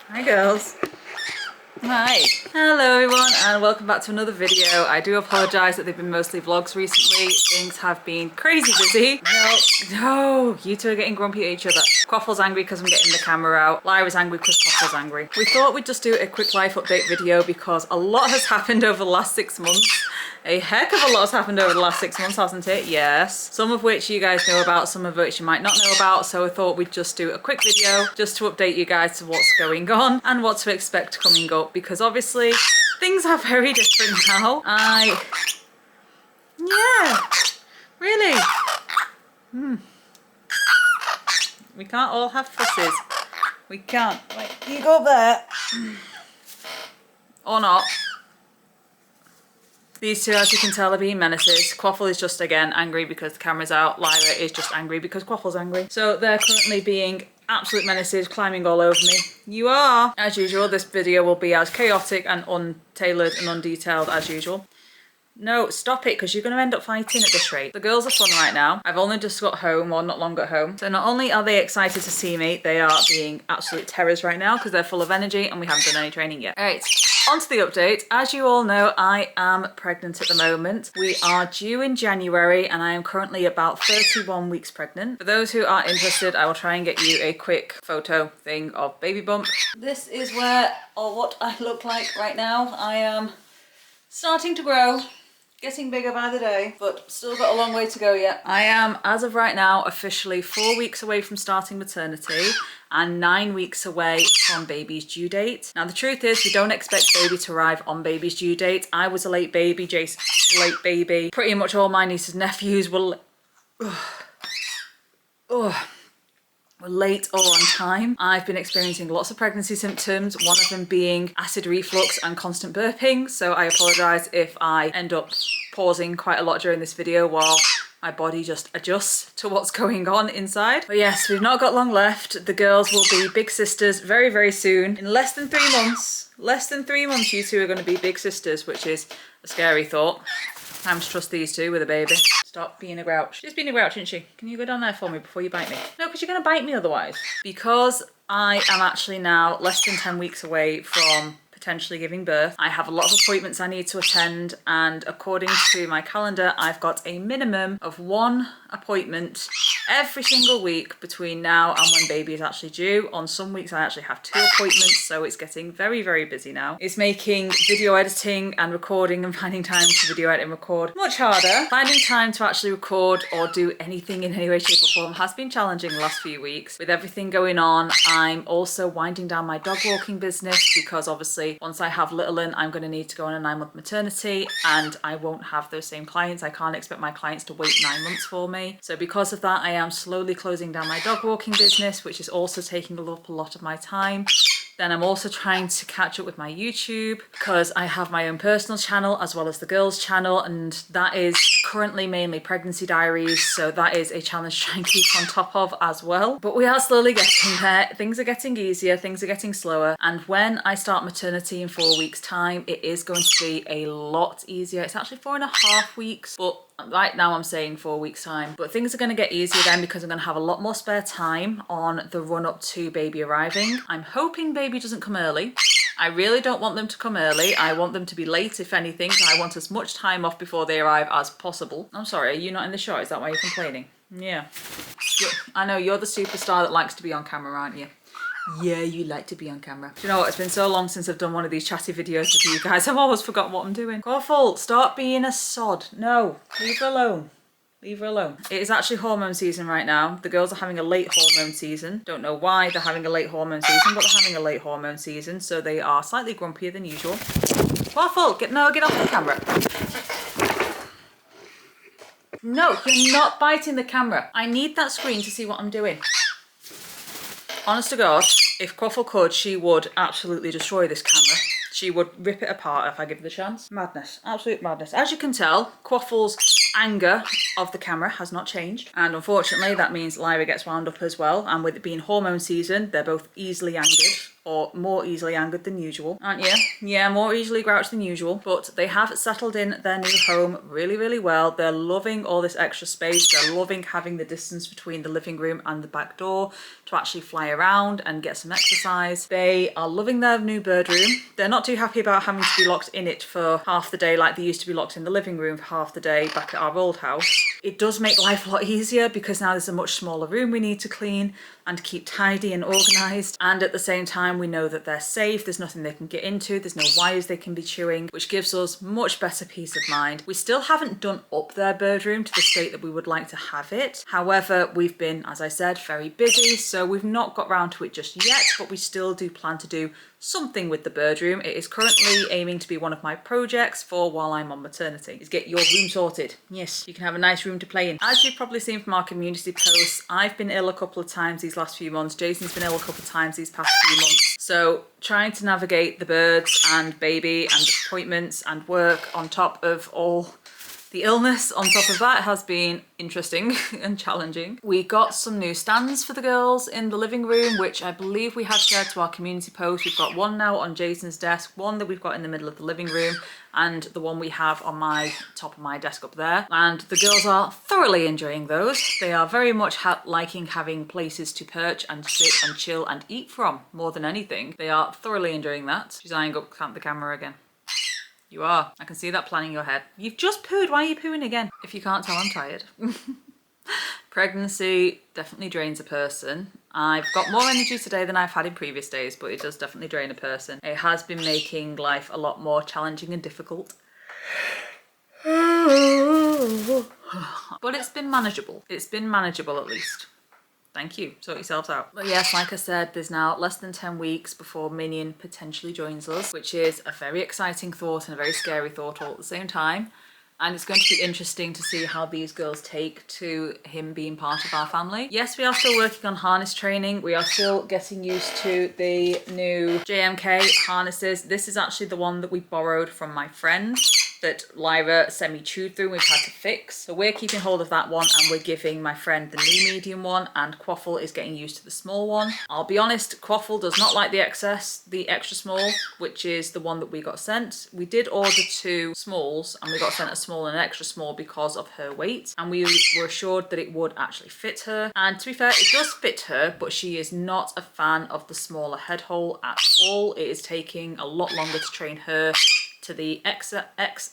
Hi girls. Hi. Hello everyone and welcome back to another video. I do apologise that they've been mostly vlogs recently. Things have been crazy busy. No, you two are getting grumpy at each other. Quaffle's angry because I'm getting the camera out. Lyra's angry because Quaffle's angry. We thought we'd just do a quick life update video because a lot has happened over the last 6 months. A heck of a lot has happened over the last 6 months, hasn't it? Yes. Some of which you guys know about, some of which you might not know about. So I thought we'd just do a quick video just to update you guys to what's going on and what to expect coming up. Because obviously things are very different now. Yeah, really. We can't all have fusses. We can't. Like, you go up there. Or not. These two, as you can tell, are being menaces. Quaffle is just, again, angry because the camera's out. Lyra is just angry because Quaffle's angry. So they're currently being absolute menaces, climbing all over me. You are. As usual, this video will be as chaotic and untailored and undetailed as usual. No, stop it, because you're going to end up fighting at this rate. The girls are fun right now. I've only just got home, or not long got home. So not only are they excited to see me, they are being absolute terrors right now because they're full of energy and we haven't done any training yet. All right, on to the update. As you all know, I am pregnant at the moment. We are due in January and I am currently about 31 weeks pregnant. For those who are interested, I will try and get you a quick photo thing of baby bump. This is what I look like right now. I am starting to grow. Getting bigger by the day, but still got a long way to go yet. I am, as of right now, officially 4 weeks away from starting maternity and 9 weeks away from baby's due date. Now, the truth is we don't expect baby to arrive on baby's due date. I was a late baby, Jason was a late baby. Pretty much all my nieces and nephews were late or on time. I've been experiencing lots of pregnancy symptoms, one of them being acid reflux and constant burping, so I apologise if I end up pausing quite a lot during this video while my body just adjusts to what's going on inside. But yes, we've not got long left. The girls will be big sisters very, very soon. In less than 3 months, you two are going to be big sisters, which is a scary thought. Time to trust these two with a baby. Stop being a grouch. She's been a grouch, isn't she? Can you go down there for me before you bite me? No, because you're going to bite me otherwise. Because I am actually now less than 10 weeks away from potentially giving birth, I have a lot of appointments I need to attend, and according to my calendar, I've got a minimum of 1 appointment every single week between now and when baby is actually due. On some weeks I actually have 2 appointments, so it's getting very, very busy now. It's making video editing and recording and finding time to video edit and record much harder. Finding time to actually record or do anything in any way, shape or form has been challenging the last few weeks. With everything going on, I'm also winding down my dog walking business because obviously once I have Littlin, I'm going to need to go on a 9-month maternity and I won't have those same clients. I can't expect my clients to wait 9 months for me. So because of that, I am slowly closing down my dog walking business, which is also taking up a lot of my time. Then I'm also trying to catch up with my YouTube because I have my own personal channel as well as the girls' channel, and that is currently mainly pregnancy diaries, so that is a challenge to try and keep on top of as well. But we are slowly getting there. Things are getting easier, things are getting slower, and when I start maternity in 4 weeks' time, it is going to be a lot easier. It's actually 4.5 weeks, but right now I'm saying 4 weeks time. But things are going to get easier then because I'm going to have a lot more spare time on the run up to baby arriving. I'm hoping baby doesn't come early. I really don't want them to come early. I want them to be late if anything. I want as much time off before they arrive as possible. I'm sorry, are you not in the shot? Is that why you're complaining? Yeah. I know, you're the superstar that likes to be on camera, aren't you? Yeah, you like to be on camera. Do you know what? It's been so long since I've done one of these chatty videos with you guys. I've always forgotten what I'm doing. Quaffle, stop being a sod. No, leave her alone. Leave her alone. It is actually hormone season right now. The girls are having a late hormone season. Don't know why they're having a late hormone season, but they're having a late hormone season, so they are slightly grumpier than usual. Quaffle, get off the camera. No, you're not biting the camera. I need that screen to see what I'm doing. Honest to God, if Quaffle could, she would absolutely destroy this camera. She would rip it apart if I give her the chance. Madness, absolute madness. As you can tell, Quaffle's anger of the camera has not changed. And unfortunately, that means Lyra gets wound up as well. And with it being hormone season, they're both easily angered or more easily angered than usual, aren't you? Yeah, more easily grouched than usual, but they have settled in their new home really, really well. They're loving all this extra space. They're loving having the distance between the living room and the back door to actually fly around and get some exercise. They are loving their new bird room. They're not too happy about having to be locked in it for half the day like they used to be locked in the living room for half the day back at our old house. It does make life a lot easier because now there's a much smaller room we need to clean and keep tidy and organised, and at the same time we know that they're safe, there's nothing they can get into, there's no wires they can be chewing, which gives us much better peace of mind. We still haven't done up their bird room to the state that we would like to have it. However, we've been, as I said, very busy, so we've not got round to it just yet, but we still do plan to do something with the bird room. It is currently aiming to be one of my projects for while I'm on maternity, is get your room sorted. Yes, you can have a nice room to play in. As you've probably seen from our community posts, I've been ill a couple of times these last few months. Jason's been ill a couple of times these past few months. So trying to navigate the birds and baby and appointments and work on top of all the illness on top of that has been interesting and challenging. We got some new stands for the girls in the living room, which I believe we have shared to our community post. We've got one now on Jason's desk, one that we've got in the middle of the living room, and the one we have on my top of my desk up there. And the girls are thoroughly enjoying those. They are very much liking having places to perch and sit and chill and eat from more than anything. They are thoroughly enjoying that. She's eyeing up the camera again. You are. I can see that plan in your head. You've just pooed. Why are you pooing again? If you can't tell, I'm tired. Pregnancy definitely drains a person. I've got more energy today than I've had in previous days, but it does definitely drain a person. It has been making life a lot more challenging and difficult. But it's been manageable. It's been manageable at least. Thank you. Sort yourselves out. But yes, like I said, there's now less than 10 weeks before Minion potentially joins us, which is a very exciting thought and a very scary thought all at the same time. And it's going to be interesting to see how these girls take to him being part of our family. Yes, we are still working on harness training. We are still getting used to the new JMK harnesses. This is actually the one that we borrowed from my friend that Lyra semi-chewed through and we've had to fix. So we're keeping hold of that one and we're giving my friend the new medium one, and Quaffle is getting used to the small one. I'll be honest, Quaffle does not like the extra small, which is the one that we got sent. We did order 2 smalls and we got sent a small and an extra small because of her weight, and we were assured that it would actually fit her. And to be fair, it does fit her, but she is not a fan of the smaller head hole at all. It is taking a lot longer to train her to the XS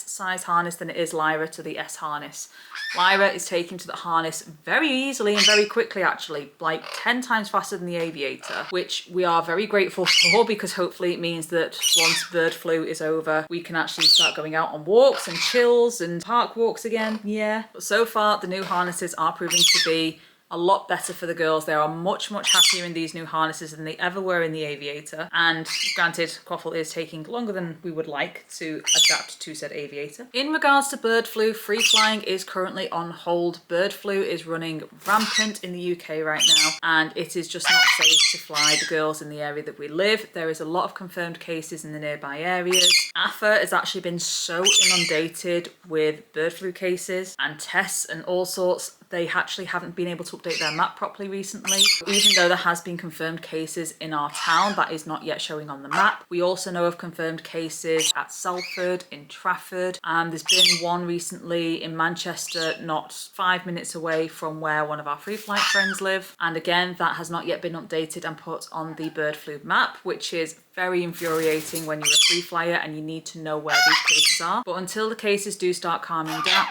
size harness than it is Lyra to the S harness. Lyra is taken to the harness very easily and very quickly, actually, like 10 times faster than the Aviator, which we are very grateful for because hopefully it means that once bird flu is over, we can actually start going out on walks and chills and park walks again. Yeah. But so far, the new harnesses are proving to be a lot better for the girls. They are much, much happier in these new harnesses than they ever were in the Aviator. And granted, Quaffle is taking longer than we would like to adapt to said Aviator. In regards to bird flu, free flying is currently on hold. Bird flu is running rampant in the UK right now, and it is just not safe to fly the girls in the area that we live. There is a lot of confirmed cases in the nearby areas. AFA has actually been so inundated with bird flu cases and tests and all sorts. They actually haven't been able to update their map properly recently. Even though there has been confirmed cases in our town, that is not yet showing on the map. We also know of confirmed cases at Salford, in Trafford, and there's been one recently in Manchester, not 5 minutes away from where one of our free flight friends live. And again, that has not yet been updated and put on the bird flu map, which is very infuriating when you're a free flyer and you need to know where these cases are. But until the cases do start calming down,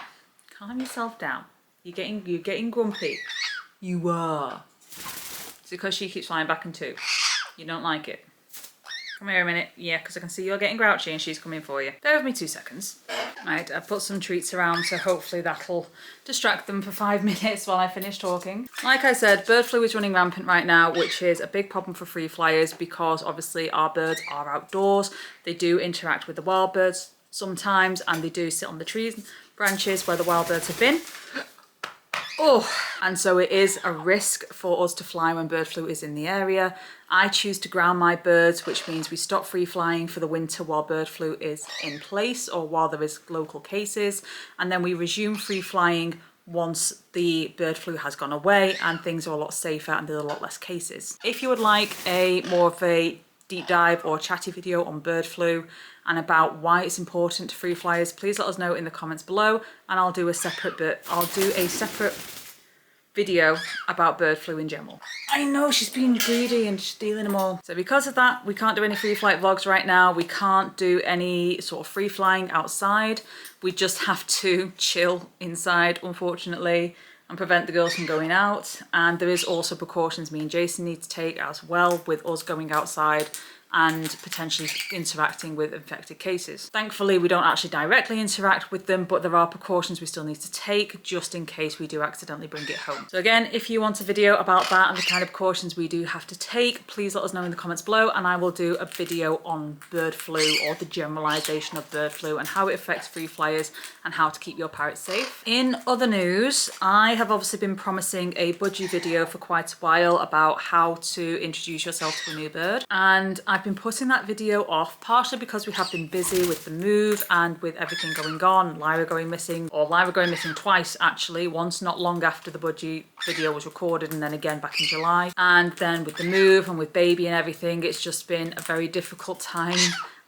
calm yourself down. You're getting grumpy. You are. It's because she keeps flying back in 2. You don't like it. Come here a minute. Yeah, because I can see you're getting grouchy and she's coming for you. Bear with me 2 seconds. Right, I've put some treats around, so hopefully that'll distract them for 5 minutes while I finish talking. Like I said, bird flu is running rampant right now, which is a big problem for free flyers because obviously our birds are outdoors. They do interact with the wild birds sometimes, and they do sit on the trees, branches where the wild birds have been. Oh, and so it is a risk for us to fly when bird flu is in the area. I choose to ground my birds, which means we stop free flying for the winter while bird flu is in place or while there is local cases, and then we resume free flying once the bird flu has gone away and things are a lot safer and there's a lot less cases. If you would like a more of a deep dive or chatty video on bird flu and about why it's important to free flyers, please let us know in the comments below, and I'll do a separate video about bird flu in general. I know, she's being greedy and stealing them all. So because of that, we can't do any free flight vlogs right now. We can't do any sort of free flying outside. We just have to chill inside, unfortunately, and prevent the girls from going out. And there is also precautions me and Jason need to take as well with us going outside and potentially interacting with infected cases. Thankfully, we don't actually directly interact with them, but there are precautions we still need to take just in case we do accidentally bring it home. So again, if you want a video about that and the kind of precautions we do have to take, please let us know in the comments below, and I will do a video on bird flu or the generalization of bird flu and how it affects free flyers and how to keep your parrots safe. In other news, I have obviously been promising a budgie video for quite a while about how to introduce yourself to a new bird, and I've been putting that video off partially because we have been busy with the move and with everything going on, Lyra going missing twice actually, once not long after the budgie video was recorded and then again back in July, and then with the move and with baby and everything, it's just been a very difficult time.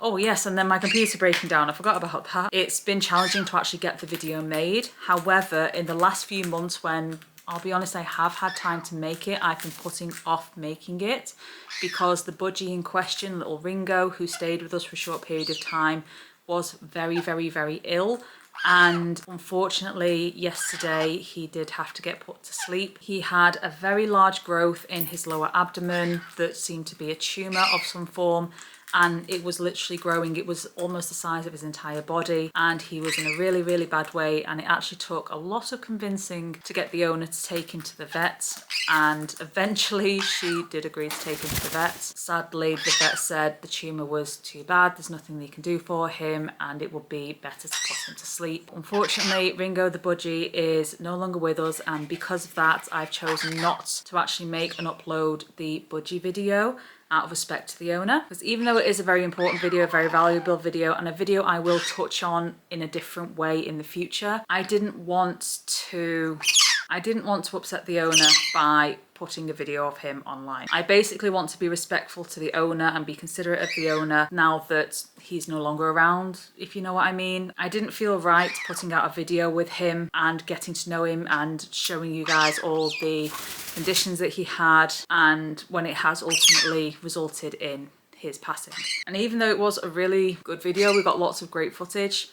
Oh yes, and then my computer breaking down, I forgot about that. It's been challenging to actually get the video made. However, in the last few months when, I'll be honest, I have had time to make it, I've been putting off making it because the budgie in question, little Ringo, who stayed with us for a short period of time, was very, very, very ill. And unfortunately, yesterday he did have to get put to sleep. He had a very large growth in his lower abdomen that seemed to be a tumour of some form, and it was literally growing. It was almost the size of his entire body, and he was in a really, really bad way, and it actually took a lot of convincing to get the owner to take him to the vet, and eventually she did agree to take him to the vet. Sadly, the vet said the tumour was too bad, there's nothing they can do for him, and it would be better to put him to sleep. Unfortunately, Ringo the budgie is no longer with us, and because of that, I've chosen not to actually make and upload the budgie video out of respect to the owner, because even though it is a very important video, a very valuable video, and a video I will touch on in a different way in the future, I didn't want to upset the owner by putting a video of him online. I basically want to be respectful to the owner and be considerate of the owner now that he's no longer around, if you know what I mean. I didn't feel right putting out a video with him and getting to know him and showing you guys all the conditions that he had, and when it has ultimately resulted in his passing. And even though it was a really good video, we got lots of great footage,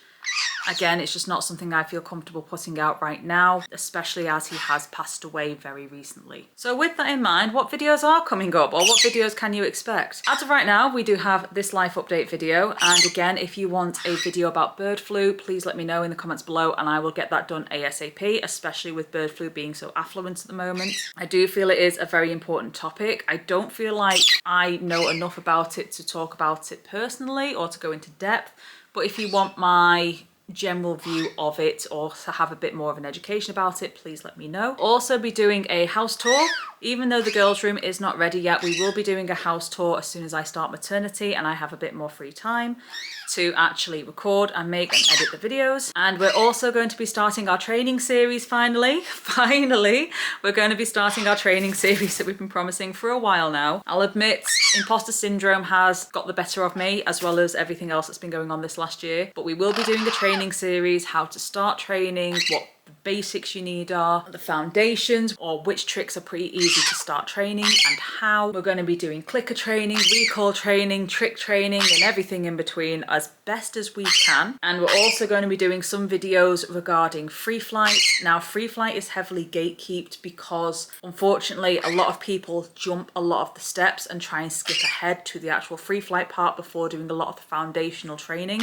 again, it's just not something I feel comfortable putting out right now, especially as he has passed away very recently. So with that in mind, what videos are coming up, or what videos can you expect? As of right now, we do have this life update video, and again, if you want a video about bird flu, please let me know in the comments below and I will get that done ASAP, especially with bird flu being so affluent at the moment. I do feel it is a very important topic. I don't feel like I know enough about it to talk about it personally or to go into depth, but if you want my general view of it or to have a bit more of an education about it, please let me know. Also be doing a house tour. Even though the girls' room is not ready yet, we will be doing a house tour as soon as I start maternity and I have a bit more free time to actually record and make and edit the videos. And we're also going to be starting our training series finally. Finally, we're going to be starting our training series that we've been promising for a while now. I'll admit, imposter syndrome has got the better of me, as well as everything else that's been going on this last year. But we will be doing a training series, how to start training, what the basics you need are, the foundations, or which tricks are pretty easy to start training, and how. We're going to be doing clicker training, recall training, trick training, and everything in between as best as we can. And we're also going to be doing some videos regarding free flight. Now, free flight is heavily gatekeeped because unfortunately a lot of people jump a lot of the steps and try and skip ahead to the actual free flight part before doing a lot of the foundational training.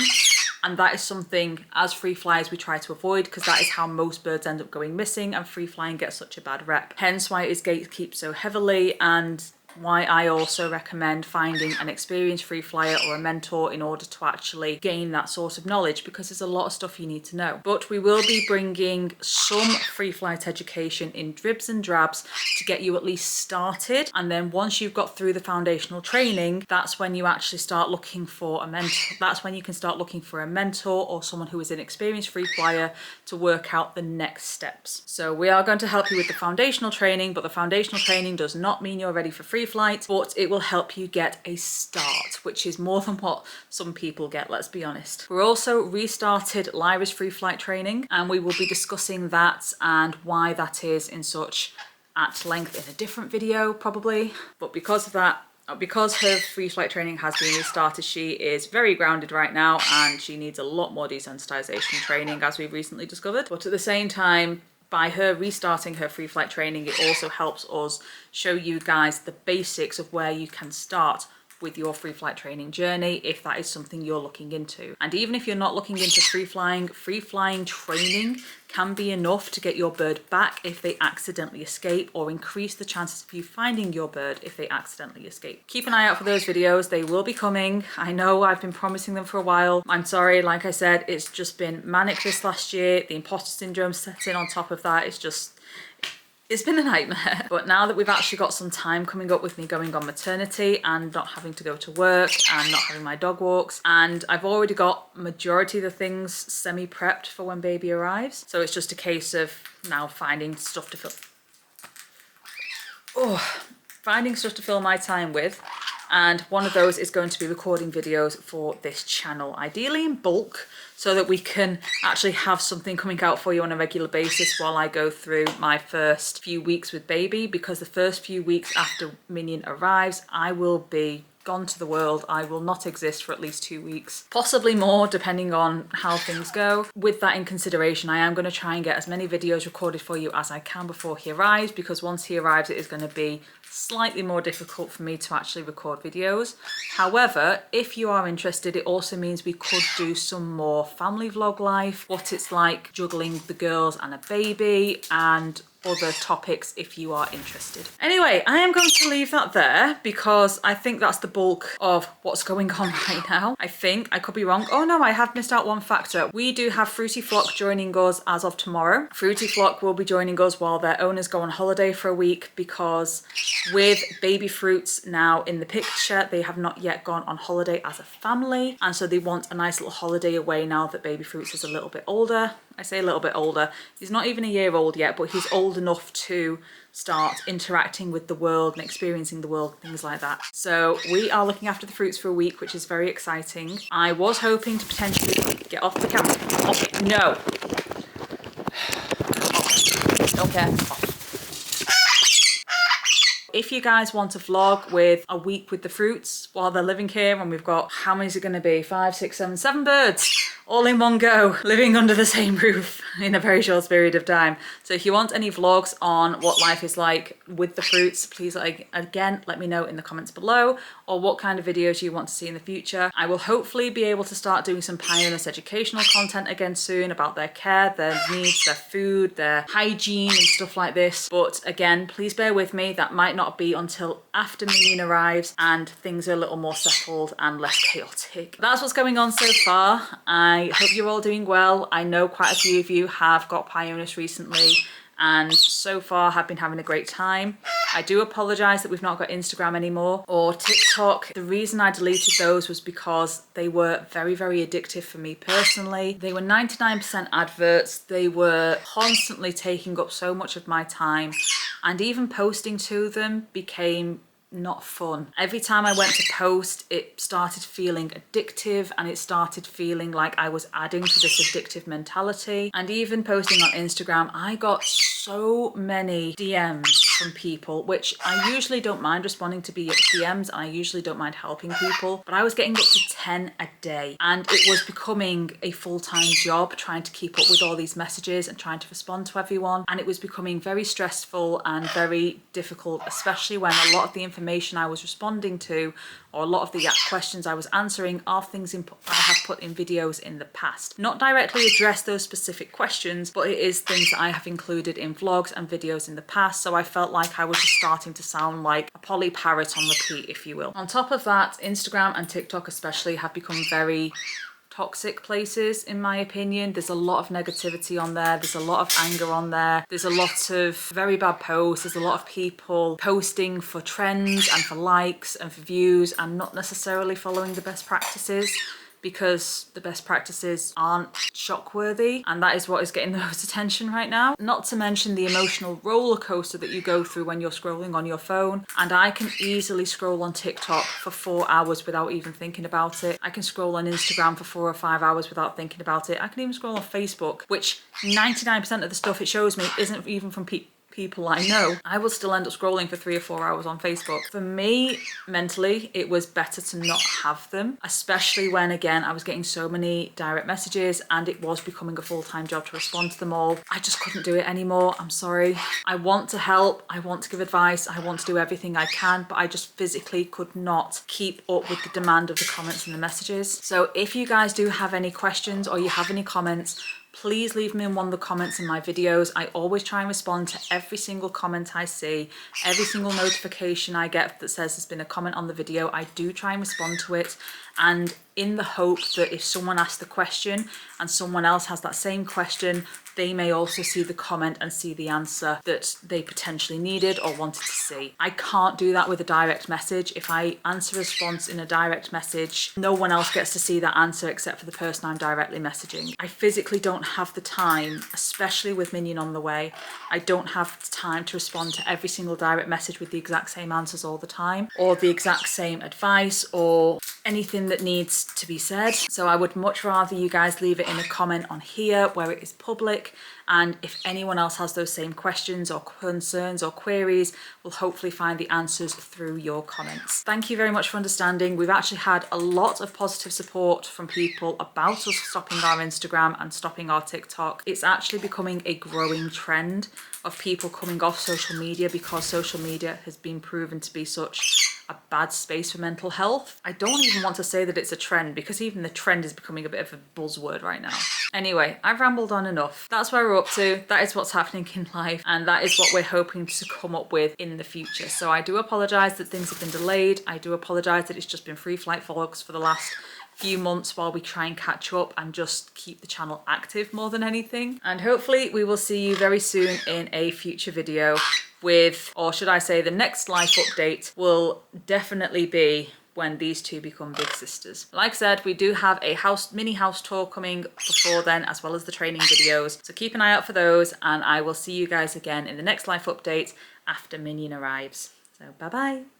And that is something, as free flyers, we try to avoid, because that is how most birds end up going missing, and free flying gets such a bad rep. Hence why it is gatekept so heavily, and why I also recommend finding an experienced free flyer or a mentor in order to actually gain that sort of knowledge, because there's a lot of stuff you need to know. But we will be bringing some free flight education in dribs and drabs to get you at least started. And then once you've got through the foundational training, that's when you actually start looking for a mentor. That's when you can start looking for a mentor or someone who is an experienced free flyer to work out the next steps. So we are going to help you with the foundational training, but the foundational training does not mean you're ready for free flight, but it will help you get a start, which is more than what some people get, let's be honest. We're also restarted Lyra's free flight training, and we will be discussing that and why that is in such at length in a different video probably. But because of that, because her free flight training has been restarted, she is very grounded right now and she needs a lot more desensitization training, as we've recently discovered. But at the same time, by her restarting her free flight training, it also helps us show you guys the basics of where you can start with your free flight training journey if that is something you're looking into. And even if you're not looking into free flying training can be enough to get your bird back if they accidentally escape, or increase the chances of you finding your bird if they accidentally escape. Keep an eye out for those videos. They will be coming. I know I've been promising them for a while. I'm sorry, like I said, it's just been manic this last year. The imposter syndrome set in on top of that. It's been a nightmare. But now that we've actually got some time coming up with me going on maternity and not having to go to work and not having my dog walks, and I've already got majority of the things semi-prepped for when baby arrives. So it's just a case of now finding stuff to fill my time with. And one of those is going to be recording videos for this channel, ideally in bulk, so that we can actually have something coming out for you on a regular basis while I go through my first few weeks with baby, because the first few weeks after Minion arrives, I will be gone to the world. I will not exist for at least 2 weeks, possibly more, depending on how things go. With that in consideration, I am going to try and get as many videos recorded for you as I can before he arrives, because once he arrives, it is going to be slightly more difficult for me to actually record videos. However, if you are interested, it also means we could do some more family vlog life, what it's like juggling the girls and a baby, and other topics if you are interested. Anyway, I am going to leave that there because I think that's the bulk of what's going on right now. I think, I could be wrong. Oh no, I have missed out one factor. We do have Fruity Flock joining us as of tomorrow. Fruity Flock will be joining us while their owners go on holiday for a week, because with baby fruits now in the picture, they have not yet gone on holiday as a family, and so they want a nice little holiday away now that baby fruits is a little bit older. I say a little bit older. He's not even a year old yet, but he's old enough to start interacting with the world and experiencing the world, things like that. So we are looking after the fruits for a week, which is very exciting. I was hoping to potentially get off the camera. Okay, no. Don't care. If you guys want a vlog with a week with the fruits while they're living here, and we've got, how many is it going to be? 5, 6, 7, 7 birds all in one go, living under the same roof in a very short period of time. So if you want any vlogs on what life is like with the fruits, please again let me know in the comments below, or what kind of videos you want to see in the future. I will hopefully be able to start doing some Pionus educational content again soon about their care, their needs, their food, their hygiene and stuff like this. But again, please bear with me, that might not be until after Minion arrives and things are a little more settled and less chaotic. That's what's going on so far. I hope you're all doing well. I know quite a few of you have got Pionus recently and so far have been having a great time. I do apologise that we've not got Instagram anymore or TikTok. The reason I deleted those was because they were very, very addictive for me personally. They were 99% adverts. They were constantly taking up so much of my time, and even posting to them became not fun. Every time I went to post, it started feeling addictive, and it started feeling like I was adding to this addictive mentality. And even posting on Instagram, I got so many DMs from people, which I usually don't mind responding to DMs, and I usually don't mind helping people, but I was getting up to 10 a day, and it was becoming a full-time job trying to keep up with all these messages and trying to respond to everyone, and it was becoming very stressful and very difficult, especially when a lot of the information I was responding to, or a lot of the questions I was answering, are things I have put in videos in the past. Not directly address those specific questions, but it is things that I have included in vlogs and videos in the past, so I felt felt like I was just starting to sound like a Polly parrot on repeat, if you will. On top of that, Instagram and TikTok especially have become very toxic places, in my opinion. There's a lot of negativity on there. There's a lot of anger on there. There's a lot of very bad posts. There's a lot of people posting for trends and for likes and for views and not necessarily following the best practices, because the best practices aren't shock-worthy, and that is what is getting the most attention right now. Not to mention the emotional roller coaster that you go through when you're scrolling on your phone. And I can easily scroll on TikTok for 4 hours without even thinking about it. I can scroll on Instagram for 4 or 5 hours without thinking about it. I can even scroll on Facebook, which 99% of the stuff it shows me isn't even from people I know. I will still end up scrolling for 3 or 4 hours on Facebook. For me, mentally, it was better to not have them, especially when, again, I was getting so many direct messages and it was becoming a full-time job to respond to them all. I just couldn't do it anymore. I'm sorry. I want to help. I want to give advice. I want to do everything I can, but I just physically could not keep up with the demand of the comments and the messages. So if you guys do have any questions or you have any comments, please leave me in one of the comments in my videos. I always try and respond to every single comment I see, every single notification I get that says there's been a comment on the video. I do try and respond to it, and in the hope that if someone asks the question and someone else has that same question, they may also see the comment and see the answer that they potentially needed or wanted to see. I can't do that with a direct message. If I answer a response in a direct message, no one else gets to see that answer except for the person I'm directly messaging. I physically don't have the time, especially with Minion on the way. I don't have the time to respond to every single direct message with the exact same answers all the time, or the exact same advice, or anything that needs to be said. So I would much rather you guys leave it in a comment on here where it is public, and if anyone else has those same questions or concerns or queries, we'll hopefully find the answers through your comments. Thank you very much for understanding. We've actually had a lot of positive support from people about us stopping our Instagram and stopping our TikTok. It's actually becoming a growing trend of people coming off social media because social media has been proven to be such a bad space for mental health. I don't even want to say that it's a trend, because even the trend is becoming a bit of a buzzword right now. Anyway, I've rambled on enough. That's where we're up to. That is what's happening in life, and that is what we're hoping to come up with in the future. So I do apologise that things have been delayed. I do apologise that it's just been free flight vlogs for the last few months while we try and catch up and just keep the channel active more than anything. And hopefully we will see you very soon in a future video with, or should I say, the next life update will definitely be when these two become big sisters. Like I said, we do have a mini house tour coming before then, as well as the training videos. So keep an eye out for those, and I will see you guys again in the next life update after Minion arrives. So bye bye.